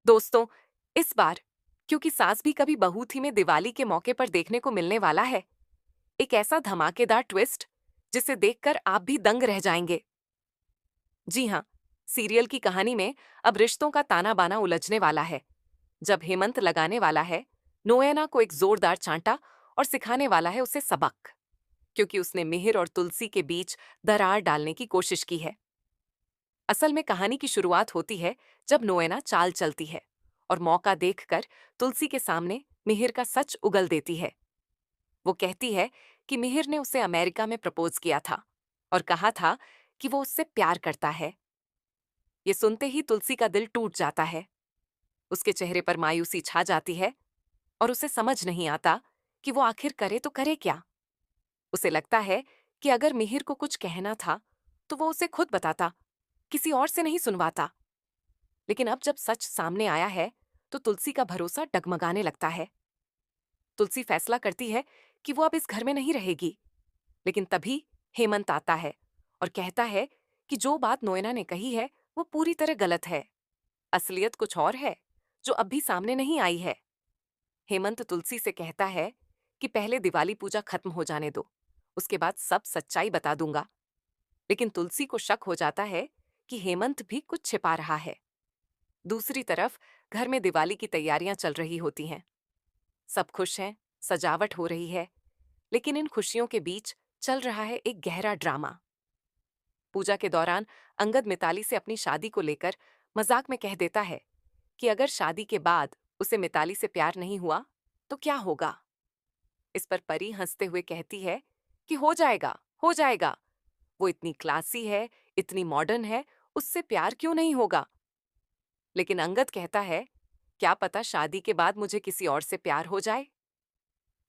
दोस्तों, इस बार क्योंकि सास भी कभी बहू थी में दिवाली के मौके पर देखने को मिलने वाला है एक ऐसा धमाकेदार ट्विस्ट जिसे देखकर आप भी दंग रह जाएंगे। जी हाँ, सीरियल की कहानी में अब रिश्तों का ताना बाना उलझने वाला है जब हेमंत लगाने वाला है नोएना को एक जोरदार चांटा और सिखाने वाला है उसे सबक, क्योंकि उसने मिहिर और तुलसी के बीच दरार डालने की कोशिश की है। असल में कहानी की शुरुआत होती है जब नोएना चाल चलती है और मौका देखकर तुलसी के सामने मिहिर का सच उगल देती है। वो कहती है कि मिहिर ने उसे अमेरिका में प्रपोज किया था और कहा था कि वो उससे प्यार करता है। ये सुनते ही तुलसी का दिल टूट जाता है। उसके चेहरे पर मायूसी छा जाती है और उसे समझ नहीं आता कि वो आखिर करे तो करे क्या। उसे लगता है कि अगर मिहिर को कुछ कहना था तो वो उसे खुद बताता, किसी और से नहीं सुनवाता। लेकिन अब जब सच सामने आया है तो तुलसी का भरोसा डगमगाने लगता है। तुलसी फैसला करती है कि वो अब इस घर में नहीं रहेगी। लेकिन तभी हेमंत आता है और कहता है कि जो बात नोएना ने कही है वो पूरी तरह गलत है। असलियत कुछ और है जो अभी सामने नहीं आई है। हेमंत तुलसी से कहता है कि पहले दिवाली पूजा खत्म हो जाने दो, उसके बाद सब सच्चाई बता दूंगा। लेकिन तुलसी को शक हो जाता है कि हेमंत भी कुछ छिपा रहा है। दूसरी तरफ घर में दिवाली की तैयारियां चल रही होती हैं। सब खुश हैं, सजावट हो रही है, लेकिन इन खुशियों के बीच चल रहा है एक गहरा ड्रामा। पूजा के दौरान अंगद मिताली से अपनी शादी को लेकर मजाक में कह देता है कि अगर शादी के बाद उसे मिताली से प्यार नहीं हुआ तो क्या होगा। इस पर परी हंसते हुए कहती है कि हो जाएगा, हो जाएगा। वो इतनी क्लासी है, इतनी मॉडर्न है, उससे प्यार क्यों नहीं होगा। लेकिन अंगद कहता है, क्या पता शादी के बाद मुझे किसी और से प्यार हो जाए।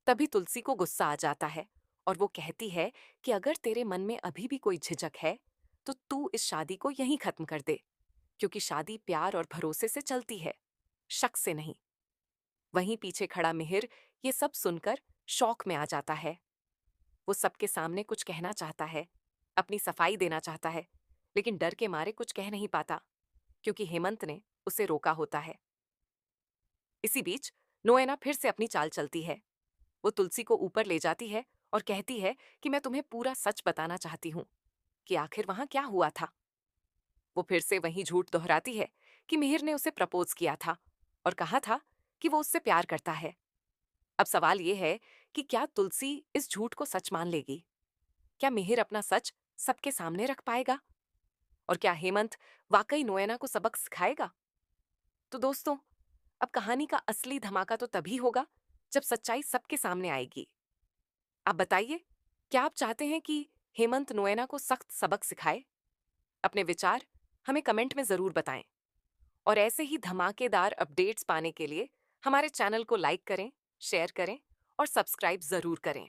तभी तुलसी को गुस्सा आ जाता है और वो कहती है कि अगर तेरे मन में अभी भी कोई झिझक है तो तू इस शादी को यहीं खत्म कर दे, क्योंकि शादी प्यार और भरोसे से चलती है, शक से नहीं। वहीं पीछे खड़ा मिहिर ये सब सुनकर शौक में आ जाता है। वो सबके सामने कुछ कहना चाहता है, अपनी सफाई देना चाहता है, लेकिन डर के मारे कुछ कह नहीं पाता, क्योंकि हेमंत ने उसे रोका होता है। इसी बीच नोएना फिर से अपनी चाल चलती है। वो तुलसी को ऊपर ले जाती है और कहती है कि मैं तुम्हें पूरा सच बताना चाहती हूँ कि आखिर वहां क्या हुआ था। वो फिर से वही झूठ दोहराती है कि मिहिर ने उसे प्रपोज किया था और कहा था कि वो उससे प्यार करता है। अब सवाल ये है कि क्या तुलसी इस झूठ को सच मान लेगी? क्या मिहिर अपना सच सबके सामने रख पाएगा? और क्या हेमंत वाकई नोएना को सबक सिखाएगा? तो दोस्तों, अब कहानी का असली धमाका तो तभी होगा जब सच्चाई सबके सामने आएगी। आप बताइए, क्या आप चाहते हैं कि हेमंत नोएना को सख्त सबक सिखाए? अपने विचार हमें कमेंट में जरूर बताएं और ऐसे ही धमाकेदार अपडेट्स पाने के लिए हमारे चैनल को लाइक करें, शेयर करें और सब्सक्राइब जरूर करें।